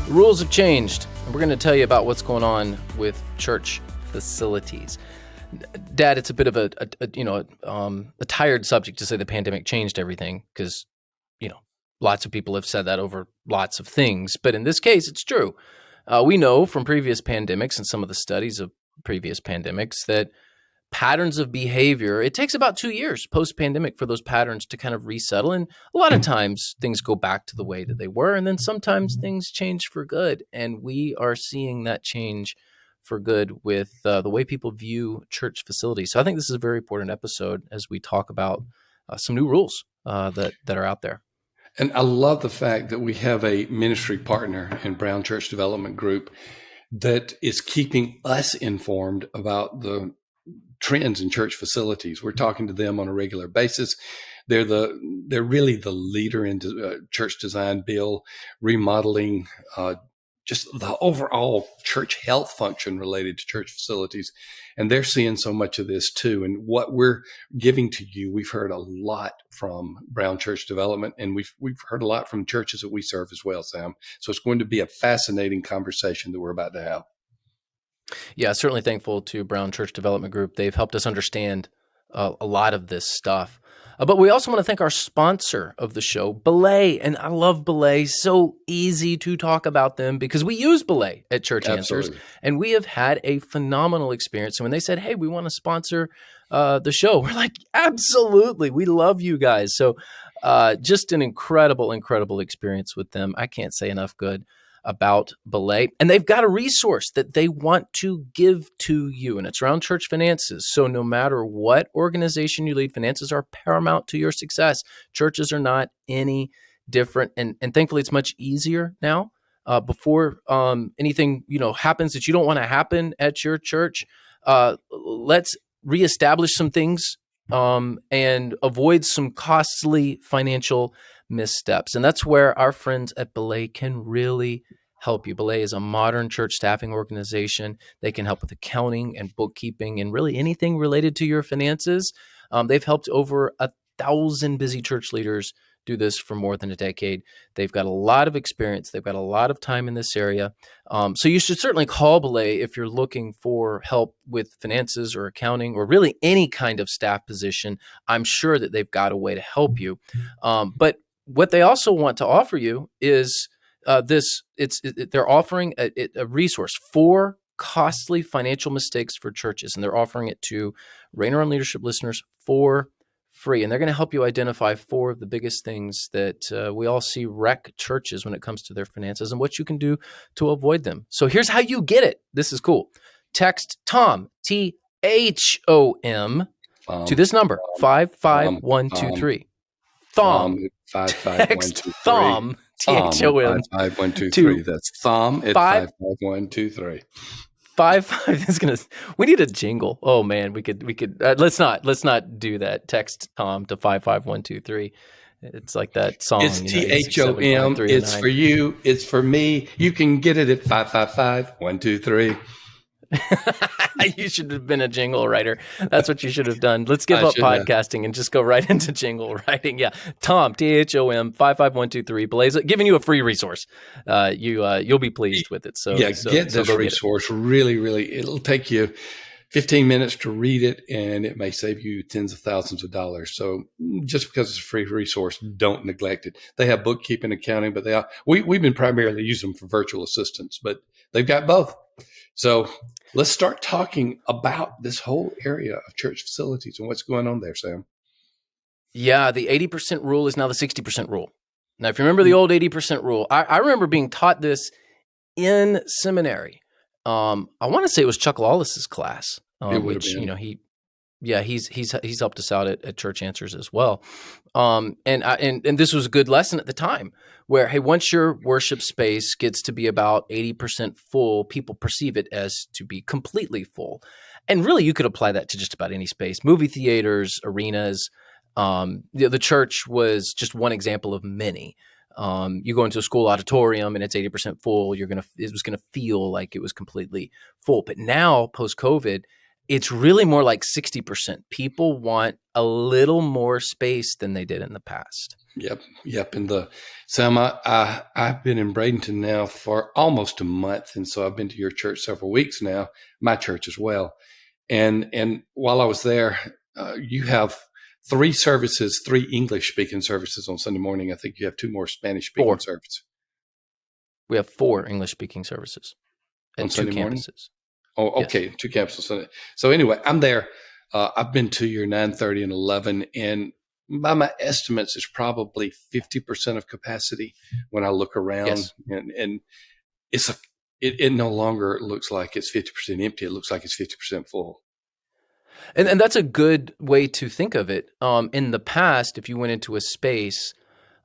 The rules have changed, and we're going to tell you about what's going on with church facilities. Dad, it's a bit of a tired subject to say the pandemic changed everything because, lots of people have said that over lots of things. But in this case, it's true. We know from previous pandemics and some of the studies of previous pandemics that patterns of behavior, it takes about 2 years post-pandemic for those patterns to kind of resettle. And a lot of times things go back to the way that they were. And then sometimes things change for good. And we are seeing that change for good with the way people view church facilities. So I think this is a very important episode as we talk about some new rules that are out there. And I love the fact that we have a ministry partner in Brown Church Development Group that is keeping us informed about the trends in church facilities. We're talking to them on a regular basis. They're really the leader in church design, build, remodeling, just the overall church health function related to church facilities. And they're seeing so much of this too. And what we're giving to you, we've heard a lot from Brown Church Development, and we've heard a lot from churches that we serve as well, Sam. So it's going to be a fascinating conversation that we're about to have. Yeah, certainly thankful to Brown Church Development Group. They've helped us understand a lot of this stuff. But we also want to thank our sponsor of the show, Belay. And I love Belay. So easy to talk about them because we use Belay at Church Answers. And we have had a phenomenal experience. And when they said, hey, we want to sponsor the show, we're like, absolutely. We love you guys. So just an incredible, incredible experience with them. I can't say enough good about Belay. And they've got a resource that they want to give to you, and it's around church finances. So no matter what organization you lead, finances are paramount to your success. Churches are not any different. And thankfully, it's much easier now. Before anything happens that you don't want to happen at your church, let's reestablish some things and avoid some costly financial missteps. And that's where our friends at Belay can really help you. Belay is a modern church staffing organization. They can help with accounting and bookkeeping and really anything related to your finances. They've helped over 1,000 busy church leaders do this for more than a decade. They've got a lot of experience. They've got a lot of time in this area. So you should certainly call Belay if you're looking for help with finances or accounting or really any kind of staff position. I'm sure that they've got a way to help you. But what they also want to offer you is they're offering a resource for costly financial mistakes for churches, and they're offering it to Rainer on Leadership listeners for free. And they're going to help you identify 4 of the biggest things that we all see wreck churches when it comes to their finances and what you can do to avoid them. So here's how you get it. This is cool. Text Thom, THOM, to this number, 55123. Thom. 55123. Thom, THOM. 55123. That's Thom at 55123. We need a jingle. Oh man, we could let's not do that. Text Thom to 55123. It's like that song. It's THOM. It's for you. It's for me. You can get it at 555-123. You should have been a jingle writer. That's what you should have done. Let's give up podcasting and just go right into jingle writing. Yeah. Thom, THOM, 55123. Blaze, giving you a free resource. You'll be pleased with it. So get this resource. Really, it'll take you 15 minutes to read it, and it may save you tens of thousands of dollars. So just because it's a free resource, don't neglect it. They have bookkeeping, accounting, but we've been primarily using them for virtual assistants, but they've got both. So let's start talking about this whole area of church facilities and what's going on there, Sam. Yeah, the 80% rule is now the 60% rule. Now, if you remember the old 80% rule, I remember being taught this in seminary. I want to say it was Chuck Lawless's class, which he's helped us out at Church Answers as well. And this was a good lesson at the time where, hey, once your worship space gets to be about 80% full, people perceive it as to be completely full. And really, you could apply that to just about any space, movie theaters, arenas. The church was just one example of many. You go into a school auditorium and it's 80% full, it was going to feel like it was completely full. But now, post-COVID, it's really more like 60%. People want a little more space than they did in the past. Yep, yep. And Sam, I've been in Bradenton now for almost a month, and so I've been to your church several weeks now, my church as well. And while I was there, you have three services, three English speaking services on Sunday morning. I think you have two more Spanish speaking Four. services We have four English speaking services on at two Sunday morning. campuses. Oh, Yes. okay, two campuses on Sunday. So anyway, I'm there. I've been to your 9:30 and 11, and by my estimates, it's probably 50% of capacity when I look around, Yes. and it's a it no longer looks like it's 50% empty. It looks like it's 50% full. And that's a good way to think of it. In the past, if you went into a space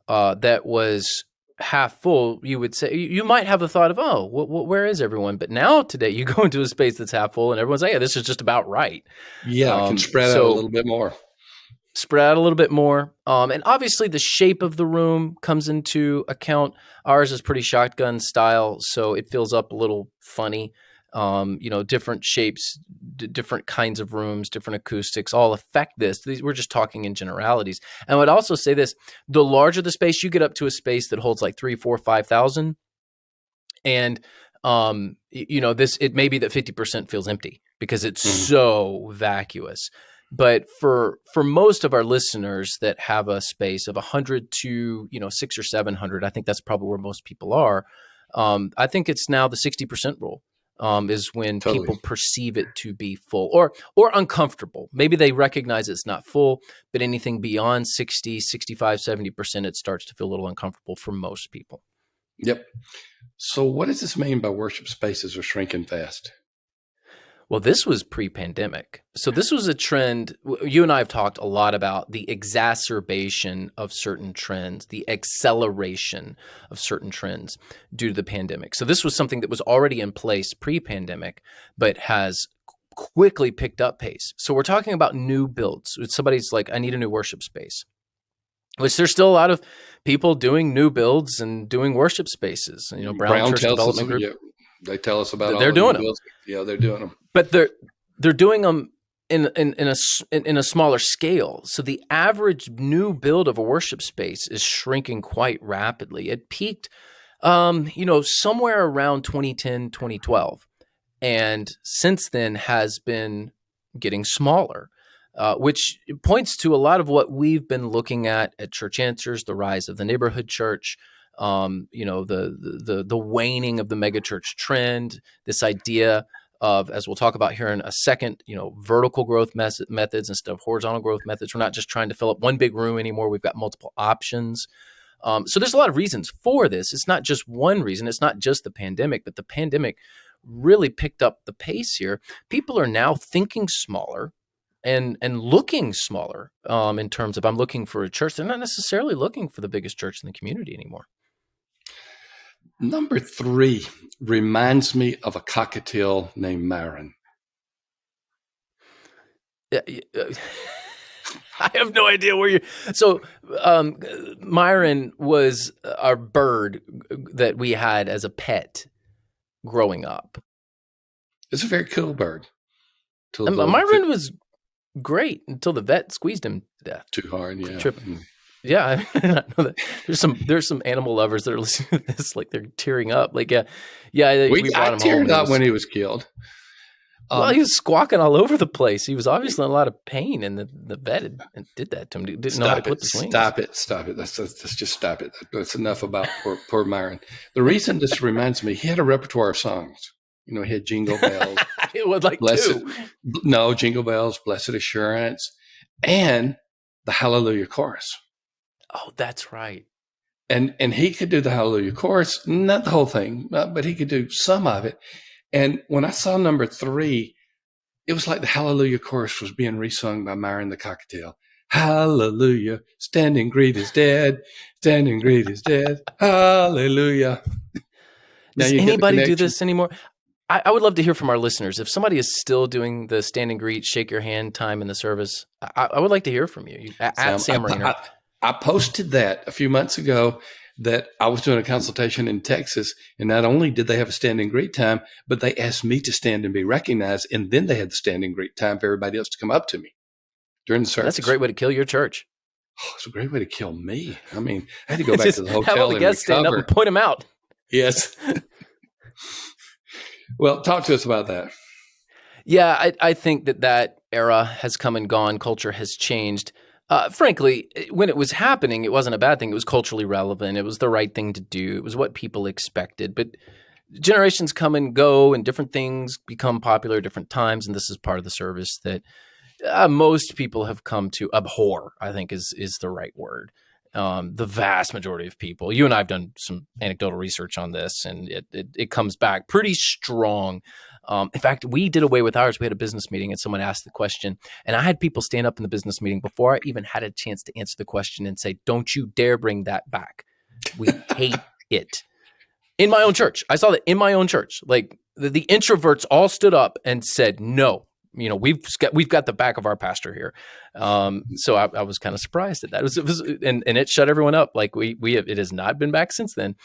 that was half full, you would say you might have the thought of, oh, where is everyone? But now today, you go into a space that's half full, and everyone's like, yeah, this is just about right. Yeah, I can spread out a So little bit more. spread out a little bit more. And obviously, the shape of the room comes into account. Ours is pretty shotgun style, so it fills up a little funny. Different shapes, different kinds of rooms, different acoustics all affect this. We're just talking in generalities. And I would also say this: the larger the space, you get up to a space that holds like 3, 4, 5,000, and this it may be that 50% feels empty because it's Mhm. so vacuous. But for most of our listeners that have a space of 100 to 6 or 700, I think that's probably where most people are. I think it's now the 60% rule. Is when Totally. people perceive it to be full or uncomfortable. Maybe they recognize it's not full, but anything beyond 60, 65, 70%, it starts to feel a little uncomfortable for most people. Yep. So, what does this mean by worship spaces are shrinking fast? Well, this was pre-pandemic. So this was a trend. You and I have talked a lot about the exacerbation of certain trends, the acceleration of certain trends due to the pandemic. So this was something that was already in place pre-pandemic, but has quickly picked up pace. So we're talking about new builds. Somebody's like, I need a new worship space, which there's still a lot of people doing new builds and doing worship spaces. Brown Brown Church tells us, Development Group, yeah, they tell us about all they're the new doing them. bills. Yeah, they're doing them. But they're doing them in a smaller scale. So the average new build of a worship space is shrinking quite rapidly. It peaked, somewhere around 2010, 2012, and since then has been getting smaller. Which points to a lot of what we've been looking at Church Answers, the rise of the neighborhood church, the waning of the megachurch trend, this idea of, as we'll talk about here in a second, vertical growth methods instead of horizontal growth methods. We're not just trying to fill up one big room anymore. We've got multiple options. So there's a lot of reasons for this. It's not just one reason. It's not just the pandemic, but the pandemic really picked up the pace here. People are now thinking smaller and looking smaller in terms of, I'm looking for a church. They're not necessarily looking for the biggest church in the community anymore. Number three reminds me of a cockatiel named Myron. I have no idea where you. So, Myron was our bird that we had as a pet growing up. It's a very cool bird. Till And the Myron was great until the vet squeezed him to death. too hard, Quick yeah. trip. Yeah, I know that. There's some animal lovers that are listening to this, like they're tearing up. Like, we I brought him home teared and he up was when he was killed. he was squawking all over the place. He was obviously in a lot of pain, and the vet did that to him. Didn't know how to clip his wings. Stop it. Let's just stop it. That's enough about poor Myron. The reason this reminds me, he had a repertoire of songs. He had Jingle Bells, It was like Blessed, two. no, Jingle Bells, Blessed Assurance, and the Hallelujah Chorus. Oh, that's right. And he could do the Hallelujah Chorus, not the whole thing, but he could do some of it. And when I saw number three, it was like the Hallelujah Chorus was being resung by Myron the Cockatiel. Hallelujah, standing greed is dead, standing greed is dead. Hallelujah. Now Does you get the anybody do connection. this anymore? I would love to hear from our listeners. If somebody is still doing the stand and greet, shake your hand time in the service, I would like to hear from you. At Sam, Sam Rainer. I posted that a few months ago that I was doing a consultation in Texas, and not only did they have a stand and greet time, but they asked me to stand and be recognized, and then they had the stand and greet time for everybody else to come up to me during the service. That's a great way to kill your church. Oh, it's a great way to kill me. I mean, I had to go back to Just the have all hotel the and guests stand up and recover. point them out. Yes. Well, talk to us about that. Yeah, I think that era has come and gone. Culture has changed. Frankly, when it was happening, it wasn't a bad thing. It was culturally relevant. It was the right thing to do. It was what people expected. But generations come and go, and different things become popular at different times. And this is part of the service that most people have come to abhor, I think is the right word. The vast majority of people, you and I have done some anecdotal research on this, and it comes back pretty strong. In fact, we did away with ours. We had a business meeting, and someone asked the question, and I had people stand up in the business meeting before I even had a chance to answer the question and say, "Don't you dare bring that back. We hate it." In my own church, I saw that in my own church. Like the introverts all stood up and said, "No, we've got the back of our pastor here." So I was kind of surprised at that. And it shut everyone up. Like it has not been back since then.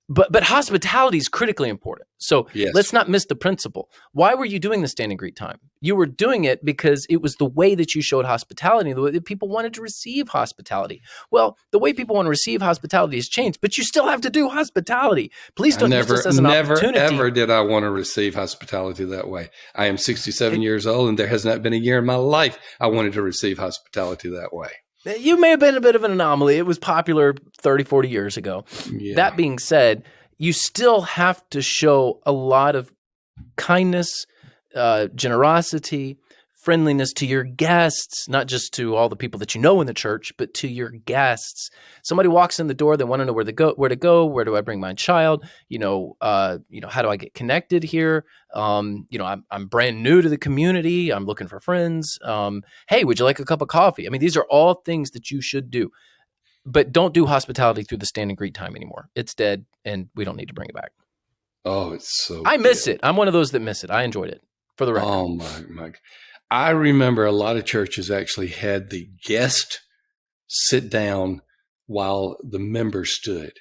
But hospitality is critically important. So Yes. let's not miss the principle. Why were you doing the stand and greet time? You were doing it because it was the way that you showed hospitality, the way that people wanted to receive hospitality. Well, the way people want to receive hospitality has changed, but you still have to do hospitality. Please I don't use this never, as an never, opportunity. ever did I want to receive hospitality that way. I am 67 years old, and there has not been a year in my life I wanted to receive hospitality that way. You may have been a bit of an anomaly. It was popular 30, 40 years ago. Yeah. That being said, you still have to show a lot of kindness, generosity, friendliness to your guests, not just to all the people that you know in the church, but to your guests. Somebody walks in the door, they want to know where to go, where do I bring my child? How do I get connected here? I'm brand new to the community. I'm looking for friends. Hey, would you like a cup of coffee? I mean, these are all things that you should do. But don't do hospitality through the stand and greet time anymore. It's dead, and we don't need to bring it back. Oh, it's so I good. miss it. I'm one of those that miss it. I enjoyed it, for the record. Oh my. I remember a lot of churches actually had the guest sit down while the members stood.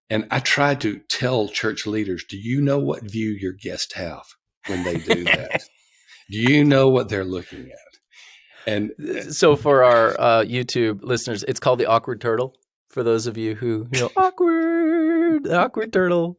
And I tried to tell church leaders, do you know what view your guests have when they do that? Do you know what they're looking at? And So for our YouTube listeners, it's called the awkward turtle. For those of you who awkward turtle.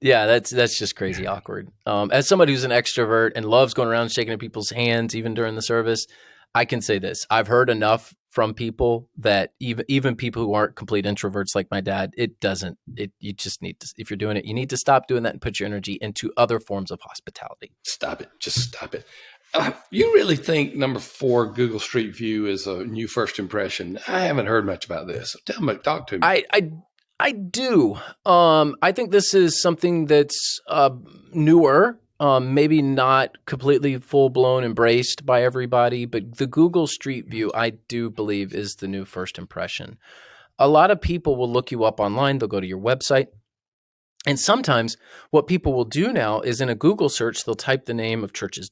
Yeah, that's just crazy awkward. As somebody who's an extrovert and loves going around shaking people's hands, even during the service, I can say this: I've heard enough from people that even people who aren't complete introverts like my dad, you just need to, if you're doing it, you need to stop doing that and put your energy into other forms of hospitality. stop it. Just stop it. You really think number 4, Google Street View, is a new first impression? I haven't heard much about this. Tell me, talk to me. I do. I think this is something that's newer, maybe not completely full blown embraced by everybody, but the Google Street View, I do believe, is the new first impression. A lot of people will look you up online. They'll go to your website. And sometimes what people will do now is in a Google search, they'll type the name of churches,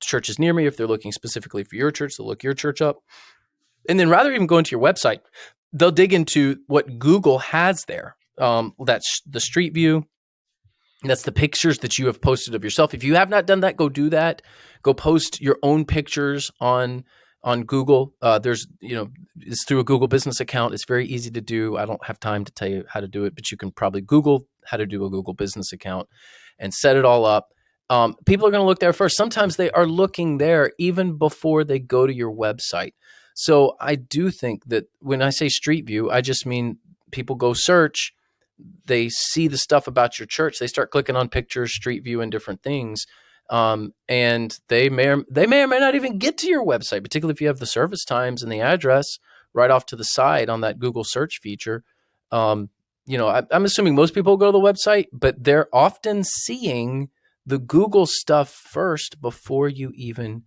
churches near me. If they're looking specifically for your church, they'll look your church up. And then rather even going to your website, they'll dig into what Google has there. That's the street view. That's the pictures that you have posted of yourself. If you have not done that, go do that. Go post your own pictures on Google. It's through a Google business account. It's very easy to do. I don't have time to tell you how to do it, but you can probably Google how to do a Google business account and set it all up. People are going to look there first. Sometimes they are looking there even before they go to your website. So I do think that when I say street view, I just mean people go search, they see the stuff about your church, they start clicking on pictures, street view, and different things. And they may or may not even get to your website, particularly if you have the service times and the address right off to the side on that Google search feature. I'm assuming most people go to the website, but they're often seeing the Google stuff first before they even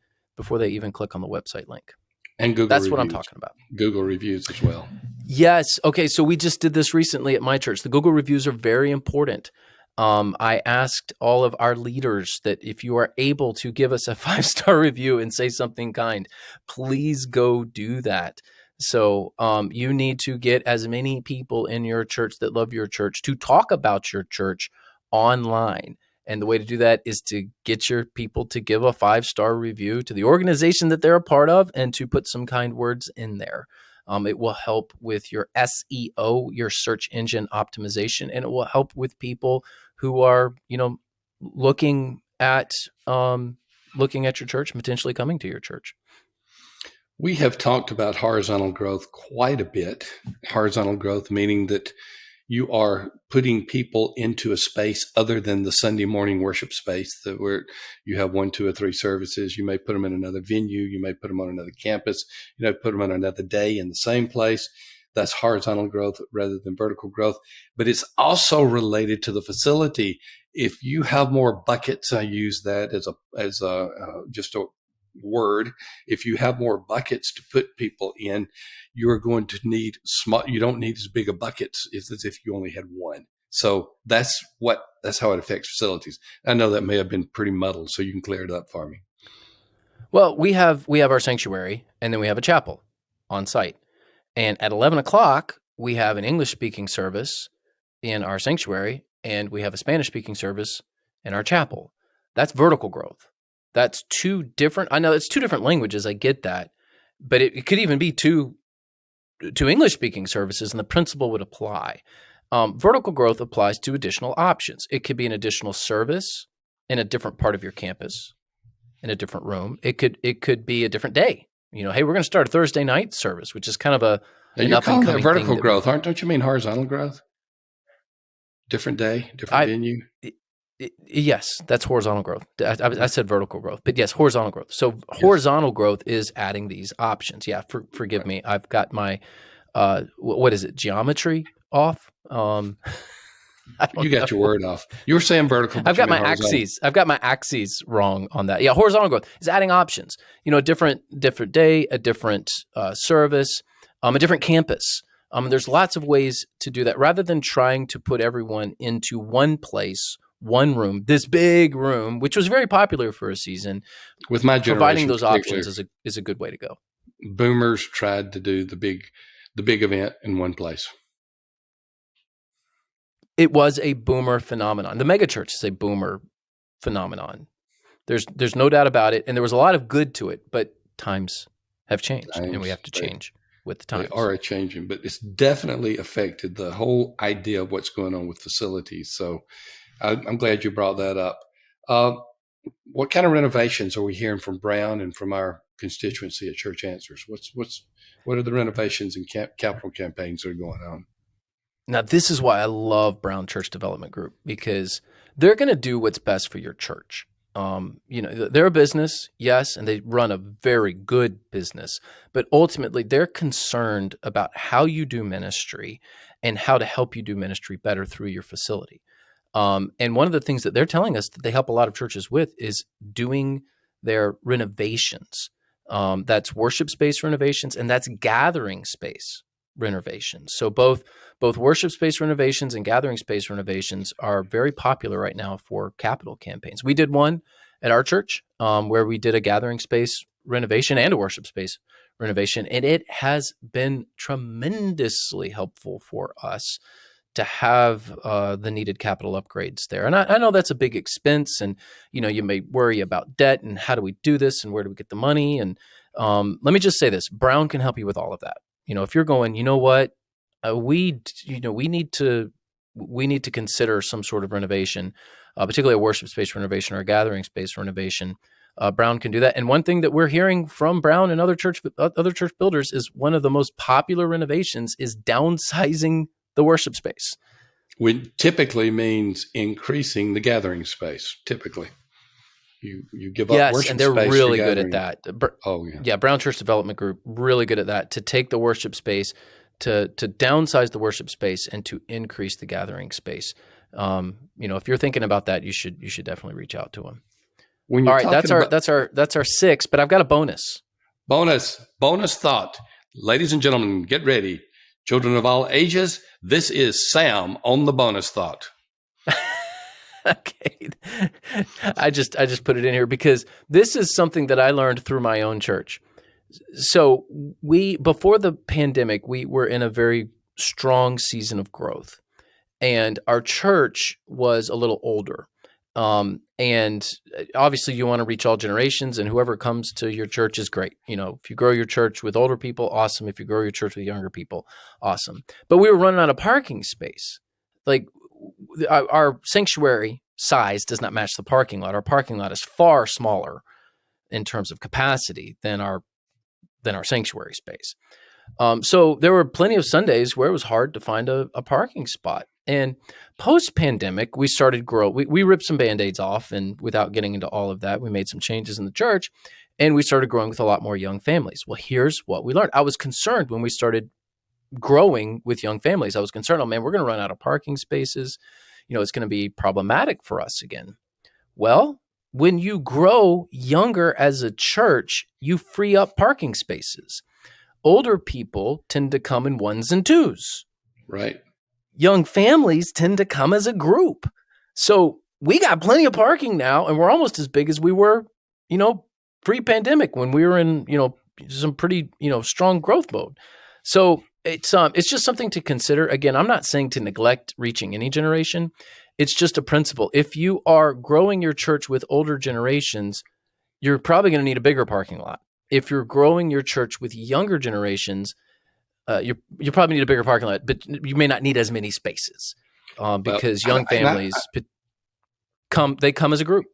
click on the website link. And Google That's what I'm reviews. talking about. Google reviews as well. Yes. Okay. So we just did this recently at my church. The Google reviews are very important. I asked all of our leaders that if you are able to give us a 5-star review and say something kind, please go do that. So you need to get as many people in your church that love your church to talk about your church online. And the way to do that is to get your people to give a 5-star review to the organization that they're a part of and to put some kind words in there. It will help with your SEO, your search engine optimization, and it will help with people who are, looking at your church, potentially coming to your church. We have talked about horizontal growth quite a bit. Horizontal growth meaning that you are putting people into a space other than the Sunday morning worship space that where you have 1, 2, or 3 services. You may put them in another venue. You may put them on another campus. You know, put them on another day in the same place. That's horizontal growth rather than vertical growth. But it's also related to the facility. If you have more buckets, I use that as a just a word. If you have more buckets to put people in, you are going to need small. You don't need as big a buckets as if you only had one. So that's how it affects facilities. I know that may have been pretty muddled, so you can clear it up for me. Well, we have our sanctuary, and then we have a chapel on site. And at 11 o'clock, we have an English-speaking service in our sanctuary, and we have a Spanish-speaking service in our chapel. That's vertical growth. That's two different. I know it's 2 different languages. I get that, but it could even be two English-speaking services, and the principle would apply. Vertical growth applies to additional options. It could be an additional service in a different part of your campus, in a different room. It could be a different day. Hey, we're going to start a Thursday night service, which is kind of an You're up and calling that coming vertical thing. growth, don't you mean horizontal growth? Different day, different venue. Yes, that's horizontal growth. I said vertical growth, but yes, horizontal growth. So horizontal growth is adding these options. Yeah, forgive me. I've got my what is it? Geometry off. You got your word off. You were saying vertical, but I've got my horizontal. axes. I've got my axes wrong on that. Yeah, horizontal growth is adding options. A different day, a different service, a different campus. There's lots of ways to do that rather than trying to put everyone into one place, one room, this big room, which was very popular for a season. With my generation, providing those options is a good way to go. Boomers tried to do the big event in one place. It was a boomer phenomenon. The megachurch is a boomer phenomenon. There's no doubt about it, and there was a lot of good to it, but times have changed, and we have to change with the times. They are changing, but it's definitely affected the whole idea of what's going on with facilities. So I'm glad you brought that up. What kind of renovations are we hearing from Brown and from our constituency at Church Answers? What are the renovations and capital campaigns that are going on? Now, this is why I love Brown Church Development Group, because they're going to do what's best for your church. They're a business, yes, and they run a very good business, but ultimately they're concerned about how you do ministry and how to help you do ministry better through your facility. And one of the things that they're telling us that they help a lot of churches with is doing their renovations. That's worship space renovations, and that's gathering space renovations. So both worship space renovations and gathering space renovations are very popular right now for capital campaigns. We did one at our church where we did a gathering space renovation and a worship space renovation, and it has been tremendously helpful for us to have the needed capital upgrades there. And I know that's a big expense, and you may worry about debt and how do we do this and where do we get the money. And let me just say this: Brown can help you with all of that. If you're going, what, we need to consider some sort of renovation, particularly a worship space renovation or a gathering space renovation. Brown can do that. And one thing that we're hearing from Brown and other church builders is one of the most popular renovations is downsizing the worship space. Which typically means increasing the gathering space. Typically, you give up worship space. Yes, and they're really good at that. Yeah, Brown Church Development Group, really good at that, to take the worship space, to downsize the worship space, and to increase the gathering space. If you're thinking about that, you should definitely reach out to them. All right, that's our 6, but I've got a bonus. Bonus thought, ladies and gentlemen, get ready. Children of all ages, this is Sam on the bonus thought. Okay. I just put it in here because this is something that I learned through my own church. So before the pandemic, we were in a very strong season of growth, and our church was a little older. And obviously you want to reach all generations, and whoever comes to your church is great. If you grow your church with older people, awesome. If you grow your church with younger people, awesome. But we were running out of parking space. Like our sanctuary size does not match the parking lot. Our parking lot is far smaller in terms of capacity than our sanctuary space. So there were plenty of Sundays where it was hard to find a parking spot. And post-pandemic, we started grow. We ripped some Band-Aids off, and without getting into all of that, we made some changes in the church, and we started growing with a lot more young families. Well, here's what we learned. I was concerned when we started growing with young families. I was concerned, oh man, we're going to run out of parking spaces. It's going to be problematic for us again. Well, when you grow younger as a church, you free up parking spaces. Older people tend to come in ones and twos. Right. Young families tend to come as a group. So we got plenty of parking now, and we're almost as big as we were, pre-pandemic when we were in, some pretty, strong growth mode. So it's just something to consider. Again, I'm not saying to neglect reaching any generation. It's just a principle. If you are growing your church with older generations, you're probably going to need a bigger parking lot. If you're growing your church with younger generations, you probably need a bigger parking lot, but you may not need as many spaces because young families come as a group.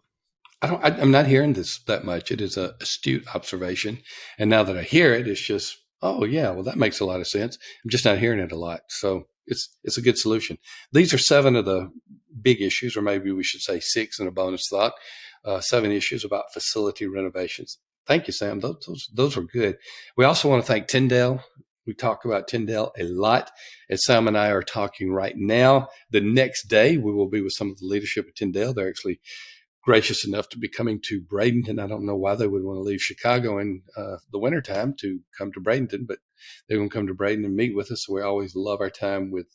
I'm not hearing this that much. It is an astute observation, and now that I hear it, it's just, oh yeah, well that makes a lot of sense. I'm just not hearing it a lot, so it's a good solution. These are 7 of the big issues, or maybe we should say 6 in a bonus thought. 7 issues about facility renovations. Thank you, Sam. Those were good. We also want to thank Tyndale. We talk about Tyndale a lot. As Sam and I are talking right now, the next day we will be with some of the leadership at Tyndale. They're actually gracious enough to be coming to Bradenton. I don't know why they would want to leave Chicago in the wintertime to come to Bradenton, but they're going to come to Bradenton and meet with us. So we always love our time with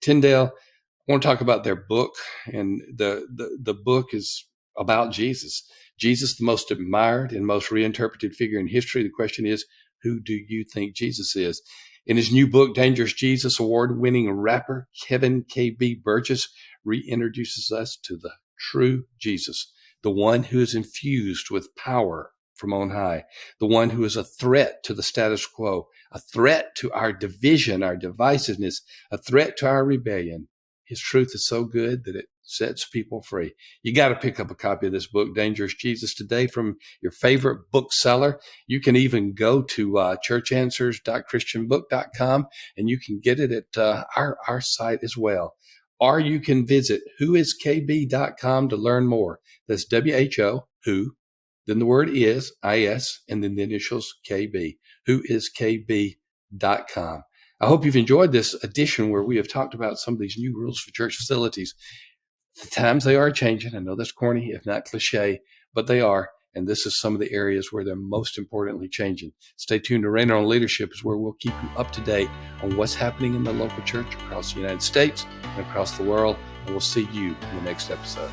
Tyndale. I want to talk about their book, and the book is about Jesus. Jesus, the most admired and most reinterpreted figure in history. The question is, who do you think Jesus is? In his new book, Dangerous Jesus, award-winning rapper Kevin K.B. Burgess reintroduces us to the true Jesus, the one who is infused with power from on high, the one who is a threat to the status quo, a threat to our division, our divisiveness, a threat to our rebellion. His truth is so good that it sets people free. You got to pick up a copy of this book, Dangerous Jesus, today from your favorite bookseller. You can even go to churchanswers.christianbook.com, and you can get it at our site as well. Or you can visit whoiskb.com to learn more. That's WHO, who, then the word is, IS, and then the initials KB, whoiskb.com. I hope you've enjoyed this edition where we have talked about some of these new rules for church facilities. The times they are changing. I know that's corny, if not cliche, but they are. And this is some of the areas where they're most importantly changing. Stay tuned to Reign on Leadership, is where we'll keep you up to date on what's happening in the local church across the United States and across the world. And we'll see you in the next episode.